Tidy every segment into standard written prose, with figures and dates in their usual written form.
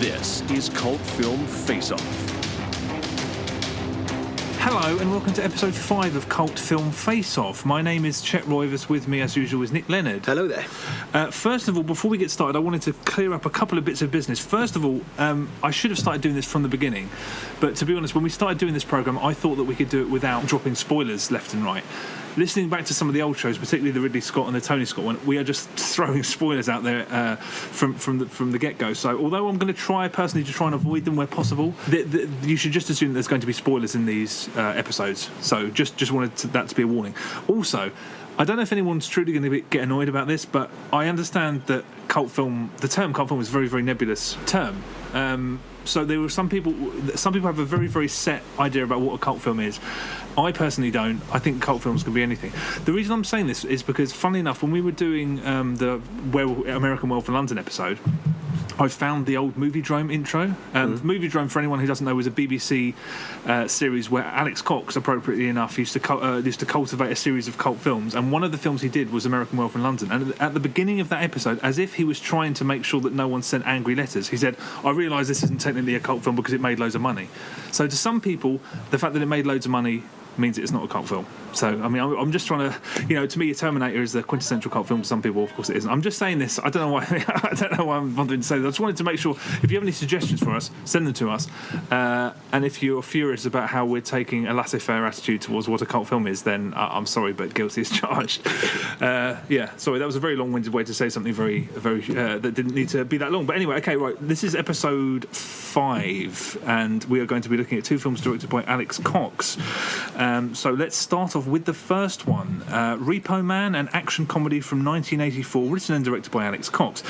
This is Cult Film Face Off. Hello and welcome to episode 5 of Cult Film Face Off. My name is Chet Roivas. With me as usual is Nick Leonard. Hello there. First of all, before we get started, I wanted to clear up a couple of bits of business. First of all, I should have started doing this from the beginning, but to be honest, when we started doing this programme, I thought that we could do it without dropping spoilers left and right. Listening back to some of the old shows, particularly the Ridley Scott and the Tony Scott one, we are just throwing spoilers out there from the get-go. So although I'm going to try personally to try and avoid them where possible, you should just assume there's going to be spoilers in these episodes. So just wanted that to be a warning. Also, I don't know if anyone's truly going to get annoyed about this, but I understand that the term cult film is a very, very nebulous term. So there were some people have a very, very set idea about what a cult film is. I personally don't. I think cult films can be anything. The reason I'm saying this is because, funnily enough, when we were doing the American Werewolf in London episode, I found the old Moviedrome intro. Moviedrome, for anyone who doesn't know, was a BBC series where Alex Cox, appropriately enough, used to cultivate a series of cult films, and one of the films he did was American Werewolf in London. And at the beginning of that episode, as if he was trying to make sure that no one sent angry letters, he said, "I realise this isn't technically a cult film because it made loads of money." So to some people, the fact that it made loads of money means it's not a cult film. So, I mean, I'm just trying to, to me, Terminator is the quintessential cult film. To some people, of course, it isn't. I'm just saying this. I don't know why. I don't know why I'm wanting to say that. I just wanted to make sure, if you have any suggestions for us, send them to us. And if you're furious about how we're taking a laissez-faire attitude towards what a cult film is, then I'm sorry, but guilty as charged. Sorry, that was a very long-winded way to say something very, very that didn't need to be that long. But anyway, okay, right. This is episode 5, and we are going to be looking at 2 films directed by Alex Cox. So let's start off with the first one, Repo Man, an action comedy from 1984, written and directed by Alex Cox.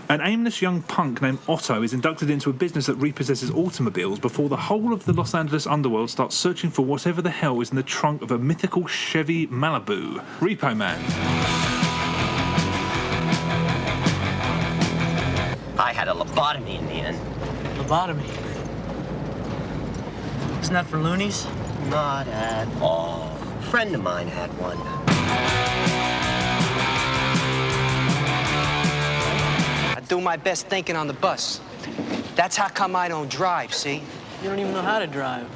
An aimless young punk named Otto is inducted into a business that repossesses automobiles before the whole of the Los Angeles underworld starts searching for whatever the hell is in the trunk of a mythical Chevy Malibu. Repo Man. I had a lobotomy in the end. Lobotomy? Isn't that for loonies? Not at all. A friend of mine had one. I do my best thinking on the bus. That's how come I don't drive, see? You don't even know how to drive.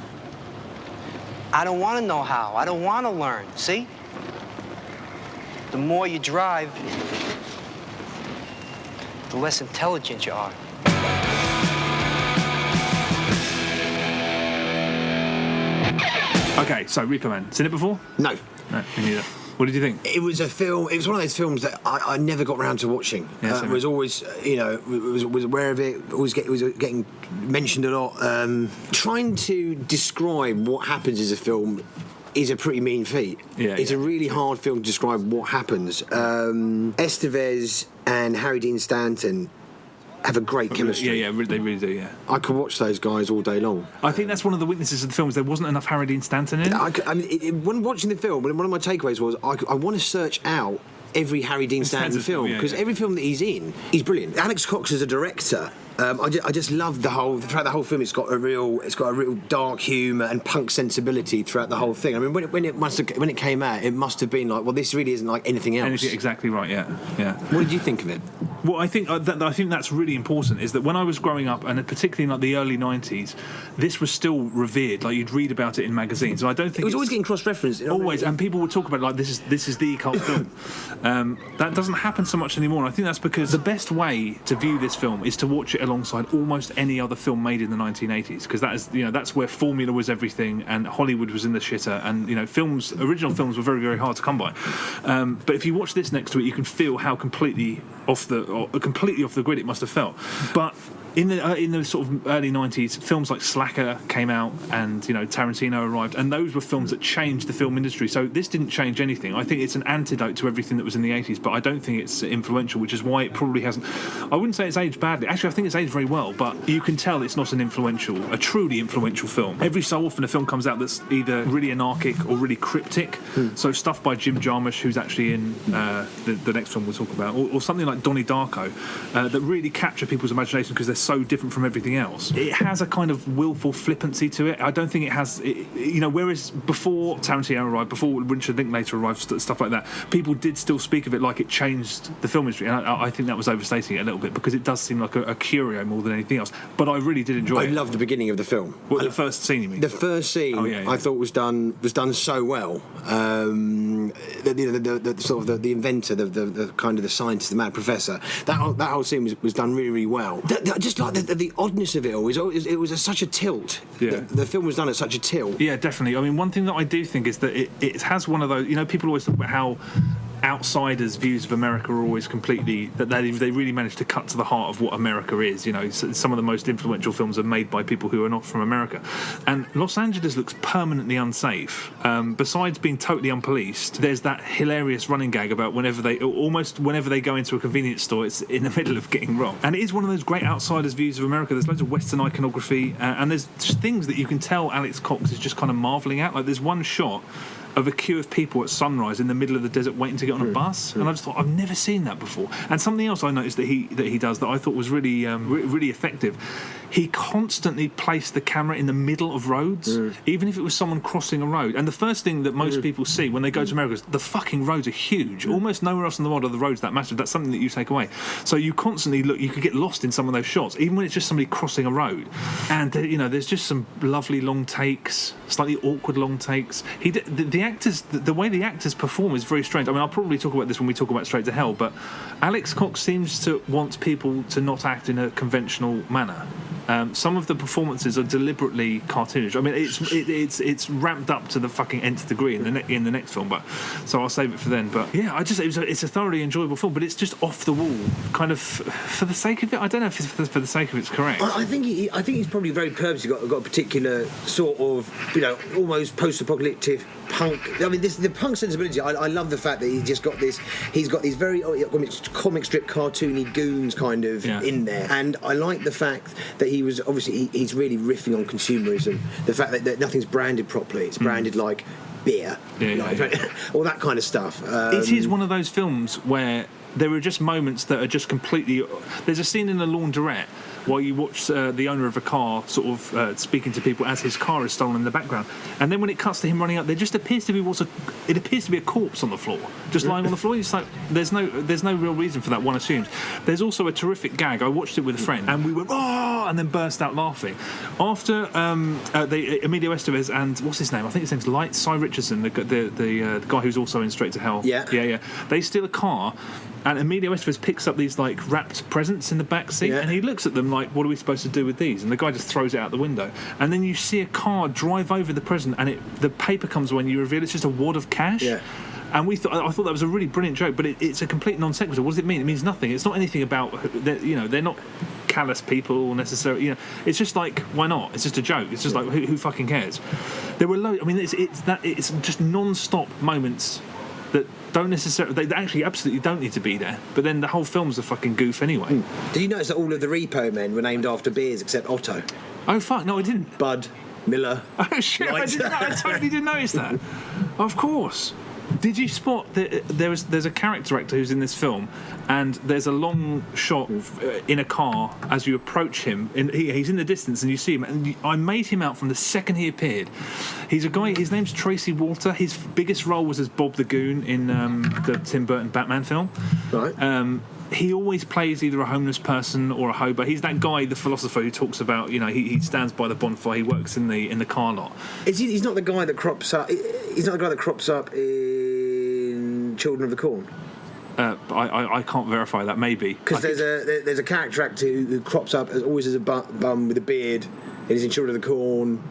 I don't want to know how. I don't want to learn, see? The more you drive, the less intelligent you are. Okay, so Repo Man. Seen it before? No, me neither. What did you think? it was a film. It was one of those films that I never got around to watching. Yeah, was always, was aware of it. Was getting mentioned a lot. Trying to describe what happens as a film is a pretty mean feat. It's a really hard film to describe what happens. Estevez and Harry Dean Stanton have a great chemistry. Yeah, they really do, yeah. I could watch those guys all day long. I think that's one of the weaknesses of the film, is there wasn't enough Harry Dean Stanton in it. When watching the film, one of my takeaways was I want to search out every Harry Dean Stanton film, because every film that he's in, he's brilliant. Alex Cox as a director, I just love throughout the whole film. It's got a real dark humour and punk sensibility throughout the whole thing. I mean, when it came out, it must have been like, well, this really isn't like anything else. Exactly right. Yeah. What did you think of it? Well, I think that's really important, is that when I was growing up, and particularly in like the early 90s, this was still revered. Like, you'd read about it in magazines, and I don't think it was always getting cross-referenced. Always, and people would talk about it like this is the cult film. That doesn't happen so much anymore. And I think that's because the best way to view this film is to watch it alongside almost any other film made in the 1980s, because that's where formula was everything, and Hollywood was in the shitter, and original films were very, very hard to come by. But if you watch this next to it, you can feel how completely off the grid it must have felt. But in the sort of early 90s, films like Slacker came out, and Tarantino arrived, and those were films that changed the film industry. So this didn't change anything. I think it's an antidote to everything that was in the 80s, but I don't think it's influential, which is why it probably hasn't. I wouldn't say it's aged badly. Actually, I think it's aged very well, but you can tell it's not a truly influential film. Every so often a film comes out that's either really anarchic or really cryptic. So stuff by Jim Jarmusch, who's actually in the next film we'll talk about, or something like Donnie Darko, that really capture people's imagination because they're so different from everything else. It has a kind of willful flippancy to it. I don't think it has, whereas before Tarantino arrived, before Richard Linklater arrived, stuff like that, people did still speak of it like it changed the film industry, and I think that was overstating it a little bit, because it does seem like a curated Furio more than anything else. But I really did enjoy it. I love the beginning of the film. What, the first scene, you mean? The first scene, I thought was done so well. The sort of the inventor, the kind of the scientist, the mad professor. That whole scene was done really, really well. Just like the oddness of it all, it was such a tilt. Yeah. The film was done at such a tilt. Yeah, definitely. I mean, one thing that I do think is that it has one of those. People always talk about how outsiders' views of America are always completely that they really manage to cut to the heart of what America is. Some of the most influential films are made by people who are not from America, and Los Angeles looks permanently unsafe. Besides being totally unpoliced, there's that hilarious running gag about whenever they go into a convenience store, it's in the middle of getting robbed. And it is one of those great outsiders' views of America. There's loads of Western iconography, and there's just things that you can tell Alex Cox is just kind of marvelling at. Like there's one shot of a queue of people at sunrise in the middle of the desert waiting to get on a bus, and I just thought, I've never seen that before. And something else I noticed that he does that I thought was really really effective. He constantly placed the camera in the middle of roads, even if it was someone crossing a road. And the first thing that most people see when they go to America is the fucking roads are huge. Almost nowhere else in the world are the roads that massive. That's something that you take away. So you constantly look. You could get lost in some of those shots, even when it's just somebody crossing a road. And there's just some lovely long takes, slightly awkward long takes. The way the actors perform is very strange. I mean, I'll probably talk about this when we talk about Straight to Hell, but Alex Cox seems to want people to not act in a conventional manner. Some of the performances are deliberately cartoonish. I mean, it's ramped up to the fucking nth degree in the next film, but so I'll save it for then. But yeah, it's a thoroughly enjoyable film, but it's just off the wall, kind of for the sake of it. I don't know if it's for the sake of it's correct. I think he's probably very purposely got a particular sort of almost post-apocalyptic punk. I mean, the punk sensibility. I love the fact that he's just got this. He's got these very comic strip cartoony goons kind of in there, and I like the fact that he was obviously he's really riffing on consumerism. The fact that nothing's branded properly. It's branded like beer, all that kind of stuff. It is one of those films where there are just moments that are just completely. There's a scene in the laundrette while you watch the owner of a car sort of speaking to people as his car is stolen in the background, and then when it cuts to him running up, there just appears to be a corpse on the floor, just lying on the floor. It's like there's no real reason for that, one assumes. There's also a terrific gag. I watched it with a friend, and we went oh, and then burst out laughing after Emilio Estevez and what's his name? I think his name's Light Cy Richardson, the guy who's also in Straight to Hell. Yeah. They steal a car. And Emilio Estevez picks up these like wrapped presents in the back seat, and he looks at them like, "What are we supposed to do with these?" And the guy just throws it out the window. And then you see a car drive over the present, and the paper comes away, and you reveal it's just a wad of cash. Yeah. And I thought that was a really brilliant joke, but it's a complete non sequitur. What does it mean? It means nothing. It's not anything about they're not callous people necessarily. It's just like, why not? It's just a joke. It's just like who fucking cares? There were loads. I mean, it's just non-stop moments that don't necessarily, they actually absolutely don't need to be there, but then the whole film's a fucking goof anyway. Did you notice that all of the Repo Men were named after beers except Otto? Oh fuck, no I didn't. Bud, Miller. Oh shit, I totally didn't notice that. Of course. Did you spot that there's a character actor who's in this film, and there's a long shot in a car as you approach him, and he's in the distance and you see him, and I made him out from the second he appeared. He's a guy, his name's Tracy Walter. His biggest role was as Bob the Goon in the Tim Burton Batman film. Right. He always plays either a homeless person or a hobo. He's that guy, the philosopher, who talks about, he stands by the bonfire. He works in the car lot. He's not the guy that crops up. He's not the guy that crops up in Children of the Corn. I can't verify that. Maybe because there's a character actor who crops up always as a bum with a beard. And he's in Children of the Corn.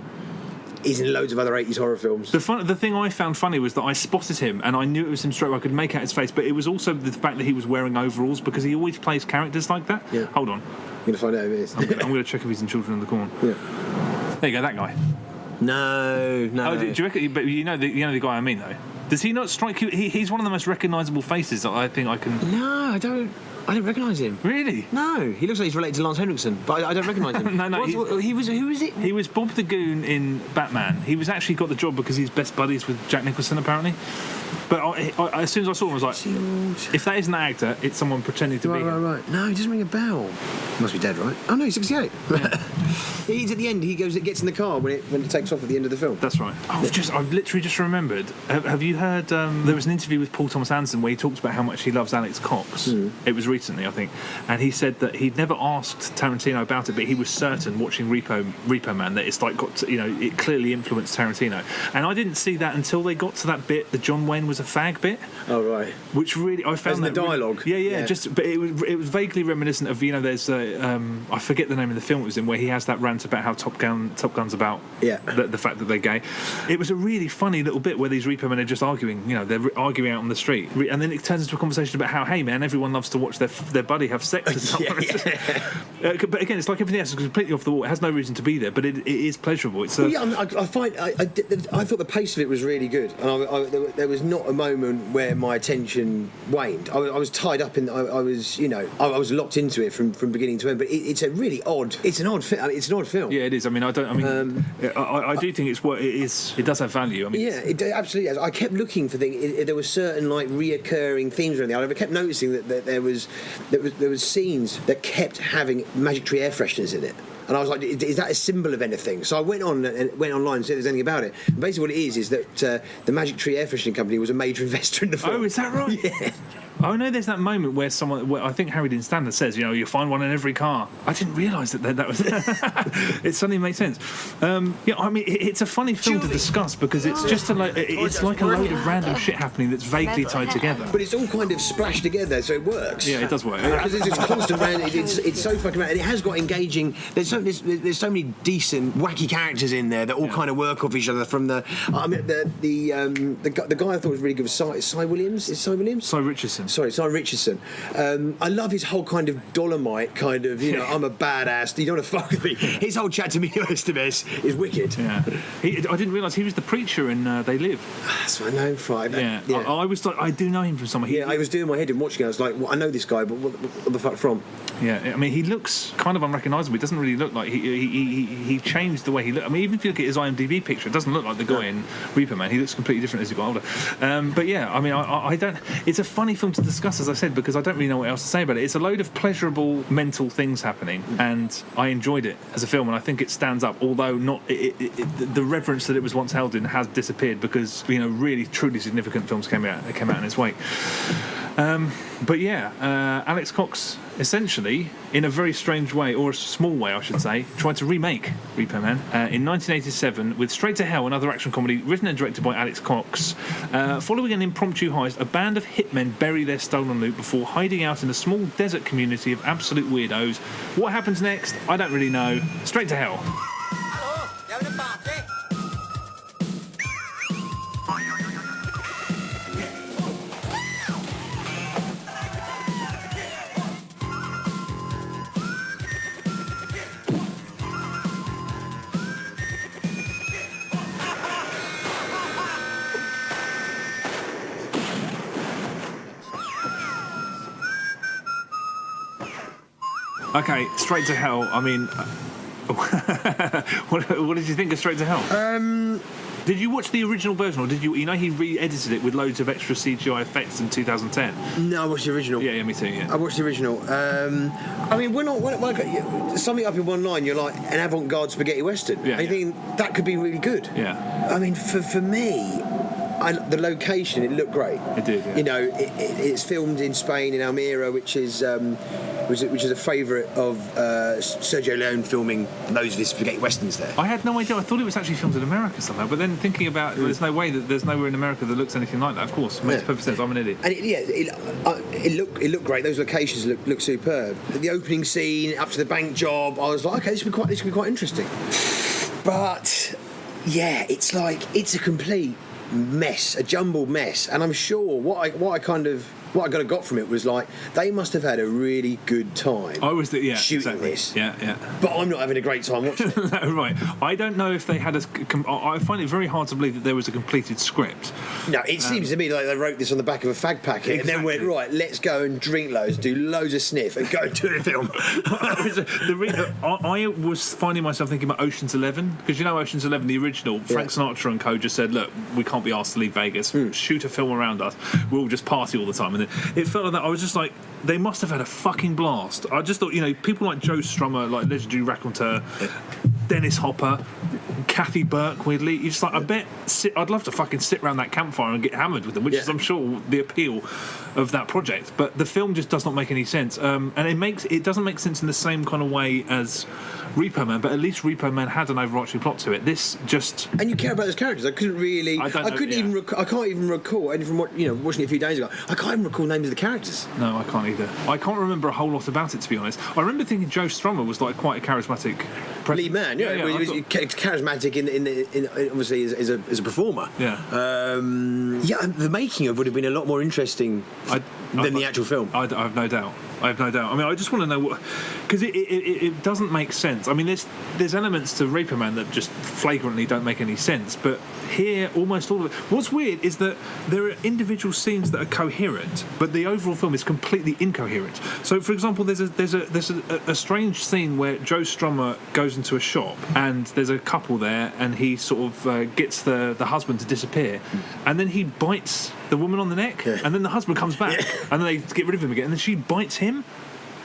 He's in loads of other 80s horror films. The thing I found funny was that I spotted him and I knew it was him straight away. I could make out his face, but it was also the fact that he was wearing overalls, because he always plays characters like that. Yeah. Hold on. I'm going to find out who it is. I'm going to check if he's in Children of the Corn. Yeah. There you go, that guy. No. Oh, do you reckon? But you know the guy I mean, though. Does he not strike you? He's one of the most recognisable faces that I think I can. No, I don't recognise him. Really? No, he looks like he's related to Lance Henriksen, but I don't recognise him. No. Who was it? He was Bob the Goon in Batman. He was actually got the job because he's best buddies with Jack Nicholson, apparently. But I, as soon as I saw him, I was like, if that isn't an actor, it's someone pretending to be him. Right. No, he doesn't ring a bell. Must be dead, right? Oh no, he's 68. He's at the end. He gets in the car when it takes off at the end of the film. That's right. I've literally just remembered. Have you heard? There was an interview with Paul Thomas Anderson where he talked about how much he loves Alex Cox. It was recently, I think, and he said that he'd never asked Tarantino about it, but he was certain watching Repo Man that it's like it clearly influenced Tarantino. And I didn't see that until they got to that bit, the John Wayne was a fag bit. Oh right. Which really I found that the dialogue. Yeah. But it was vaguely reminiscent of there's I forget the name of the film it was in where he has that rant about how Top Gun's about the fact that they're gay. It was a really funny little bit where these Repo Men are just arguing. They're arguing out on the street, and then it turns into a conversation about how, hey man, everyone loves to watch their buddy have sex with someone. But again, it's like everything else is completely off the wall. It has no reason to be there, but it is pleasurable. It's I thought the pace of it was really good, and there was not a moment where my attention waned. I was tied up in. I was locked into it from beginning to end. But it's a really odd. It's an odd film. Yeah, it is. I do think it does have value. It absolutely has. I kept looking for things. There were certain like reoccurring themes or anything. I kept noticing that there was scenes that kept having Magic Tree air fresheners in it. And I was like, is that a symbol of anything? So I went online and see if there's anything about it. And basically what it is that the Magic Tree air freshening company was a major investor in the film. Oh, is that right? Yeah. Oh no, there's that moment where I think Harry Dean Stanton says, you find one in every car. I didn't realise that was. It suddenly made sense. It's a funny film to discuss because it's just it's like a load of random shit happening that's vaguely tied together. But it's all kind of splashed together, so it works. Yeah, it does work. Because there's this constant random. It's so fucking random, and it has got engaging. There's so many decent, wacky characters in there that all kind of work off each other. From the guy I thought was really good was Cy Williams. Is Cy Williams? Cy Richardson. Sorry, Cy Richardson. I love his whole kind of Dolomite kind of, I'm a badass, you don't want to fuck with me. His whole chat to me is wicked. Yeah. I didn't realise he was the preacher in They Live. That's what I know him from. Yeah. I was like, I do know him from somewhere. I was doing my head and watching it. I was like, well, I know this guy, but what the fuck from? Yeah, he looks kind of unrecognisable. He doesn't really look like he changed the way he looked. Even if you look at his IMDb picture, it doesn't look like the guy in Repo Man. He looks completely different as he got older. I don't. It's a funny film to discuss, as I said, because I don't really know what else to say about it. It's a load of pleasurable mental things happening, and I enjoyed it as a film, and I think it stands up. Although the reverence that it was once held in has disappeared because really truly significant films came out in its wake. Alex Cox essentially, in a very strange way, or a small way I should say, tried to remake Repo Man in 1987 with Straight to Hell, another action comedy written and directed by Alex Cox. Following an impromptu heist, a band of hitmen bury their stolen loot before hiding out in a small desert community of absolute weirdos. What happens next? I don't really know. Straight to Hell. Okay, Straight to Hell. What did you think of Straight to Hell? Did you watch the original version, or did you? He re-edited it with loads of extra CGI effects in 2010. No, I watched the original. Yeah, me too. Yeah, I watched the original. When sum it up in one line, you're like an avant-garde spaghetti western. Yeah, I think that could be really good. Yeah. For me. The location, it looked great. It did, yeah. It's filmed in Spain, in Almeria, which is a favourite of Sergio Leone filming loads of his spaghetti westerns there. I had no idea. I thought it was actually filmed in America somehow, but then thinking about there's no way that there's nowhere in America that looks anything like that. Of course, makes perfect sense. I'm an idiot. And it looked great. Those locations look superb. The opening scene up to the bank job, I was like, okay, this could be quite interesting. But yeah, it's a complete mess, a jumbled mess, and I'm sure what I got from it was like they must have had a really good time. Shooting this. Yeah. But I'm not having a great time watching it. No, right. I don't know if they had I find it very hard to believe that there was a completed script. No, it seems to me like they wrote this on the back of a fag packet and then went, right, let's go and drink loads, do loads of sniff, and go to the film. I was finding myself thinking about Ocean's 11, because Ocean's 11, the original, Frank Sinatra and co just said, look, we can't be asked to leave Vegas. Shoot a film around us. We'll just party all the time. And it? It felt like that. I was just like, they must have had a fucking blast. I just thought, people like Joe Strummer, like legendary raconteur, Dennis Hopper, Kathy Burke, weirdly. You're just like, I'd love to fucking sit around that campfire and get hammered with them, which is, I'm sure, the appeal of that project. But the film just does not make any sense. And it doesn't make sense in the same kind of way as Repo Man, but at least Repo Man had an overarching plot to it. This just... And you care about those characters. I couldn't really... I can't even recall, and from watching it a few days ago, I can't even recall names of the characters. No, I can't either. I can't remember a whole lot about it, to be honest. I remember thinking Joe Strummer was like quite a charismatic... lead man, he was charismatic in obviously as a performer. Yeah. The making of would have been a lot more interesting than the actual film. I have no doubt. I mean, I just want to know what... Because it doesn't make sense. I mean, there's elements to Repo Man that just flagrantly don't make any sense, but here, almost all of it... What's weird is that there are individual scenes that are coherent, but the overall film is completely incoherent. So, for example, there's a strange scene where Joe Strummer goes into a shop, and there's a couple there, and he sort of gets the husband to disappear, and then he bites the woman on the neck, and then the husband comes back, and then they get rid of him again, and then she bites him,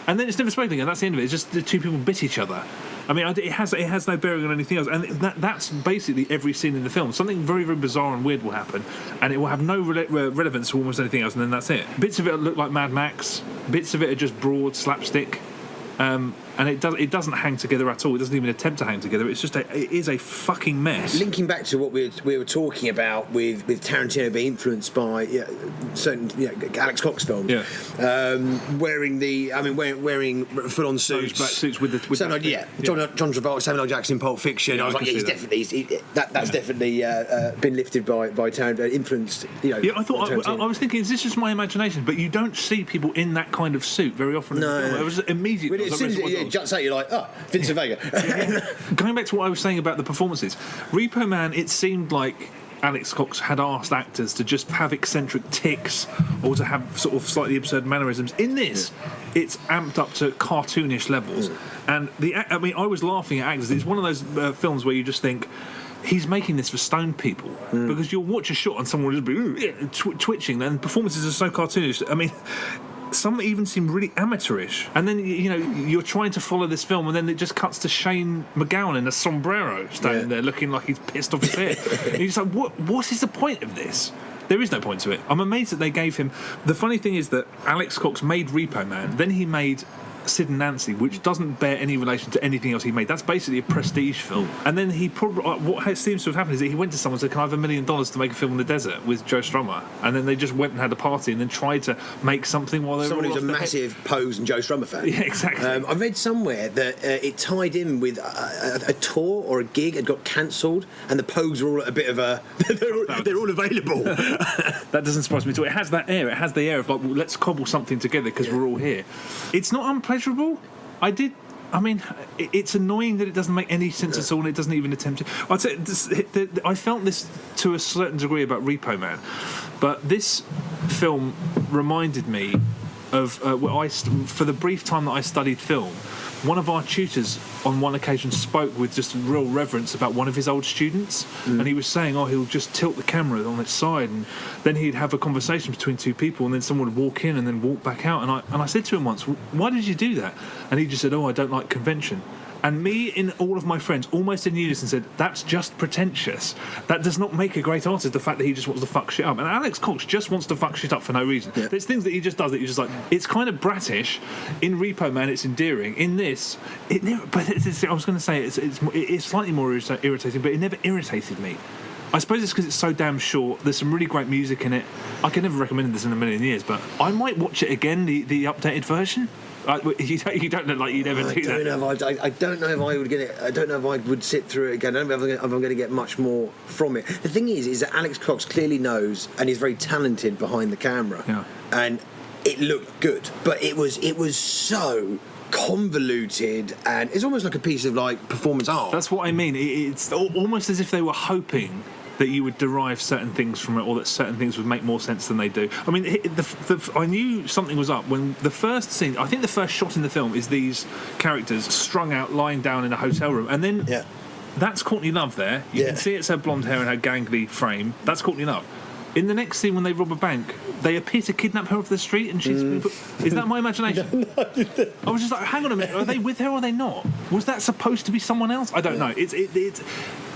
and then it's never spoken again. That's the end of it. It's just the two people bit each other. I mean, it has no bearing on anything else, and that's basically every scene in the film. Something very, very bizarre and weird will happen, and it will have no relevance to almost anything else, and then that's it. Bits of it look like Mad Max. Bits of it are just broad slapstick. And it doesn't hang together at all. It doesn't even attempt to hang together. It's just it is a fucking mess. Linking back to what we were talking about with Tarantino being influenced by certain Alex Cox films, wearing full-on suits, black suits with John Travolta, Samuel L. Jackson, Pulp Fiction. I was like, he's definitely been lifted by Tarantino, influeed. I thought I was thinking, is this just my imagination? But you don't see people in that kind of suit very often. No, in the film. It was immediately. As soon as juts out, you're like, Vincent Vega. Going back to what I was saying about the performances, Repo Man, it seemed like Alex Cox had asked actors to just have eccentric tics or to have sort of slightly absurd mannerisms. In this, it's amped up to cartoonish levels. And I was laughing at actors. It's one of those films where you just think, he's making this for stoned people, because you'll watch a shot and someone will just be twitching, and performances are so cartoonish. I mean, some even seem really amateurish, and then you're trying to follow this film, and then it just cuts to Shane McGowan in a sombrero standing there looking like he's pissed off his head. And you're just like, what is the point of this? There is no point to it. I'm amazed that they gave him... The funny thing is that Alex Cox made Repo Man, then he made Sid and Nancy, which doesn't bear any relation to anything else he made. That's basically a prestige film. And then he probably... What seems to have happened is that he went to someone and said, can I have $1 million to make a film in the desert with Joe Strummer? And then they just went and had a party and then tried to make something while they were all who's a massive Pose and Joe Strummer fan. Yeah, exactly. I read somewhere that it tied in with a tour or a gig had got cancelled, and the Pogues were all at a bit of a... they're all available. That doesn't surprise me at all. It has that air. It has the air of like, well, let's cobble something together because we're all here. It's not unpleasurable. It's annoying that it doesn't make any sense at all, and it doesn't even attempt to. I'd say I felt this to a certain degree about Repo Man, but this film reminded me of for the brief time that I studied film, one of our tutors on one occasion spoke with just real reverence about one of his old students, and he was saying, he'll just tilt the camera on its side, and then he'd have a conversation between two people, and then someone would walk in and then walk back out, and I said to him once, why did you do that? And he just said, I don't like convention. And me and all of my friends almost in unison said, that's just pretentious. That does not make a great artist, the fact that he just wants to fuck shit up. And Alex Cox just wants to fuck shit up for no reason. Yeah. There's things that he just does that you're just like, it's kind of brattish. In Repo Man, it's endearing. In this, I was going to say it's slightly more irritating, but it never irritated me. I suppose it's because it's so damn short. There's some really great music in it. I could never recommend this in a million years, but I might watch it again, the updated version. You don't look like you'd ever do that. I don't know if I would get it. I don't know if I would sit through it again. I don't know if I'm going to get much more from it. The thing is that Alex Cox clearly knows and is very talented behind the camera, and it looked good, but it was so convoluted, and it's almost like a piece of performance art. That's what I mean. It's almost as if they were hoping that you would derive certain things from it, or that certain things would make more sense than they do. I mean, I knew something was up when the first scene, I think the first shot in the film is these characters strung out, lying down in a hotel room, and then that's Courtney Love there. You can see it's her blonde hair and her gangly frame. That's Courtney Love. In the next scene when they rob a bank, they appear to kidnap her off the street, and she's been put... Is that my imagination? I was just like, hang on a minute, are they with her or are they not? Was that supposed to be someone else? I don't know.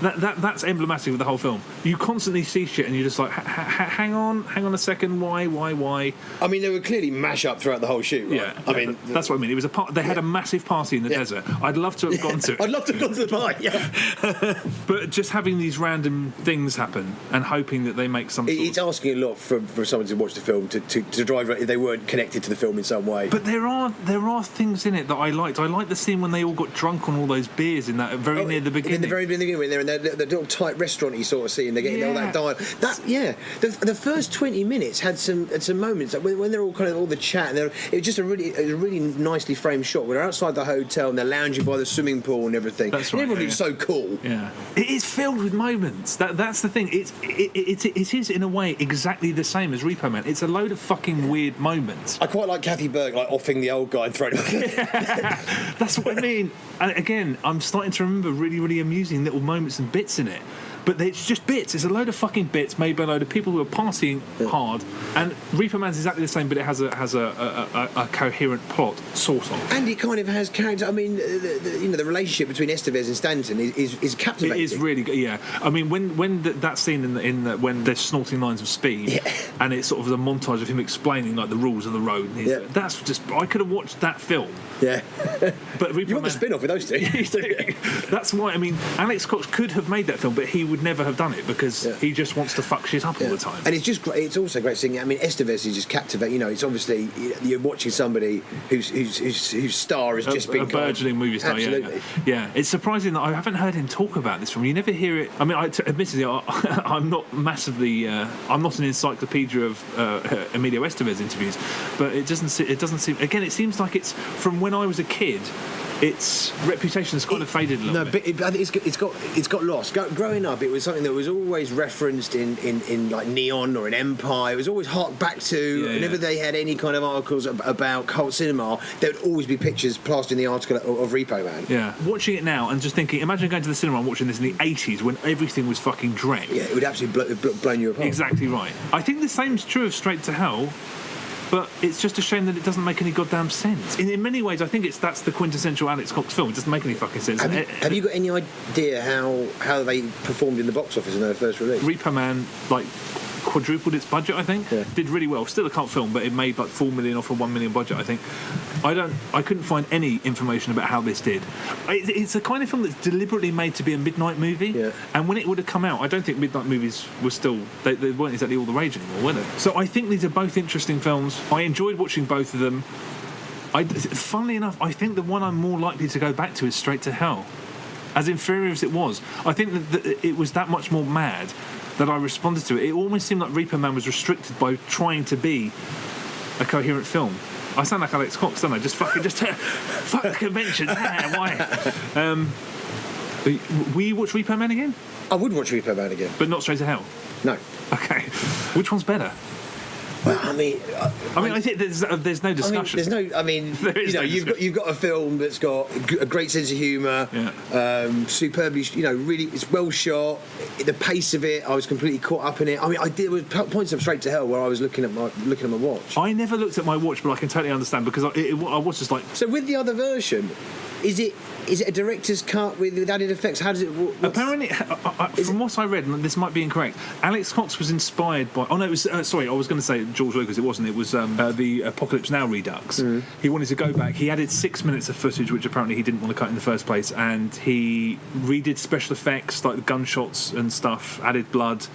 That's emblematic of the whole film. You constantly see shit, and you're just like, hang on a second, why? I mean, they were clearly mash up throughout the whole shoot, right? I mean, that's what I mean. It was they had a massive party in the desert. I'd love to have gone to it. I'd love to have gone to the party, yeah. But just having these random things happen and hoping that they make some sort It's asking a lot from someone to watch the film to drive if they weren't connected to the film in some way. But there are things in it that I liked. I liked the scene when they all got drunk on all those beers in that very near the beginning. In the very beginning, when they're in the little tight restaurant-y sort of scene, they're getting all that dialogue. The first 20 minutes had some moments like when they're all kind of all the chat. And it was just a really nicely framed shot. When they're outside the hotel and they're lounging by the swimming pool and everything. That's right. And everyone looks so cool. Yeah, it is filled with moments. That's the thing. It is in a way exactly the same as Repo Man. It's a load of fucking weird moments. I quite like Kathy Burke offing the old guy and throwing him. That's what I mean. And again, I'm starting to remember really, really amusing little moments and bits in it. But it's just bits. It's a load of fucking bits made by a load of people who are partying hard. And Repo Man's exactly the same, but it has a coherent plot, sort of. And it kind of has character. I mean, the relationship between Estevez and Stanton is captivating. It is really good. Yeah. I mean, when that scene when they're snorting lines of speed, and it's sort of a montage of him explaining like the rules of the road. And that's just. I could have watched that film. Yeah. But Repo you want the spin-off with those two? That's why. I mean, Alex Cox could have made that film, but he would never have done it because he just wants to fuck shit up all the time. And it's just great. It's also great seeing. I mean, Estevez is just captivating. It's obviously you're watching somebody whose star has just been a burgeoning movie star. Absolutely. Yeah. It's surprising that I haven't heard him talk about this film. You never hear it. I mean, admittedly, I'm not massively. I'm not an encyclopedia of Emilio Estevez interviews, but it doesn't seem. Again, it seems like it's from when I was a kid. Its reputation has kind of faded a little bit. But I think it's got lost. Growing up, it was something that was always referenced in like Neon or in Empire. It was always harked back to. Whenever they had any kind of articles about cult cinema, there would always be pictures plastered in the article of Repo Man. Yeah. Watching it now and just thinking, imagine going to the cinema and watching this in the 80s when everything was fucking dreck. Yeah, it would absolutely blown you apart. Exactly right. I think the same's true of Straight to Hell. But it's just a shame that it doesn't make any goddamn sense. In many ways, I think that's the quintessential Alex Cox film. It doesn't make any fucking sense. Have you got any idea how they performed in the box office in their first release? Repo Man, quadrupled its budget, I think. Yeah. Did really well. Still a cult film, but it made like $4 million off a $1 million budget, I think. I couldn't find any information about how this did. It's a kind of film that's deliberately made to be a midnight movie. Yeah. And when it would have come out, I don't think midnight movies were still... They weren't exactly all the rage anymore, were they? So I think these are both interesting films. I enjoyed watching both of them. Funnily enough, I think the one I'm more likely to go back to is Straight to Hell. As inferior as it was. I think that it was that much more mad that I responded to it. It almost seemed like Repo Man was restricted by trying to be a coherent film. I sound like Alex Cox, don't I? Fuck the convention. Why? Will you watch Repo Man again? I would watch Repo Man again. But not Straight to Hell? No. Okay. Which one's better? Well, I mean, I think there's no discussion. You've got a film that's got a great sense of humour, superbly, really, it's well shot. The pace of it, I was completely caught up in it. I mean, there were points of Straight to Hell where I was looking at my watch. I never looked at my watch, but I can totally understand because I was just like. So with the other version, is it a director's cut with added effects? How does it? Apparently, from what I read, and this might be incorrect, Alex Cox was inspired by. Oh no, it was. Sorry, I was going to say George Lucas. It wasn't. It was the Apocalypse Now Redux. Mm. He wanted to go back. He added 6 minutes of footage, which apparently he didn't want to cut in the first place, and he redid special effects like the gunshots and stuff. Added blood.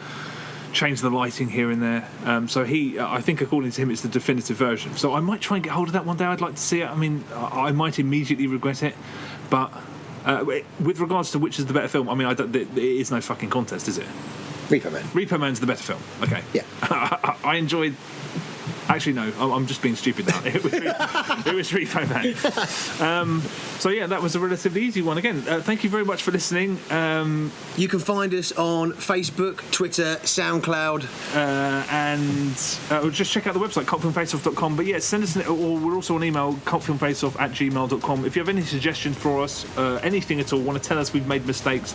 Changed the lighting here and there. So I think according to him, it's the definitive version. So I might try and get hold of that one day. I'd like to see it. I mean, I might immediately regret it. But with regards to which is the better film, I mean, it is no fucking contest, is it? Repo Man. Repo Man's the better film. Okay. Yeah. I enjoyed Actually, no, I'm just being stupid now. It was Repo Man. So yeah, that was a relatively easy one. Again, thank you very much for listening. You can find us on Facebook, Twitter, SoundCloud, and just check out the website, cultfilmfaceoff.com. But yeah, send us or we're also on email, cultfilmfaceoff@gmail.com. If you have any suggestions for us, anything at all, want to tell us we've made mistakes,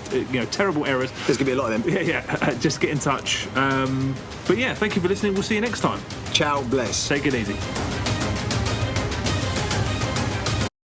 terrible errors, there's going to be a lot of them. Yeah, just get in touch. But yeah, thank you for listening. We'll see you next time. Ciao, bless. Take it easy.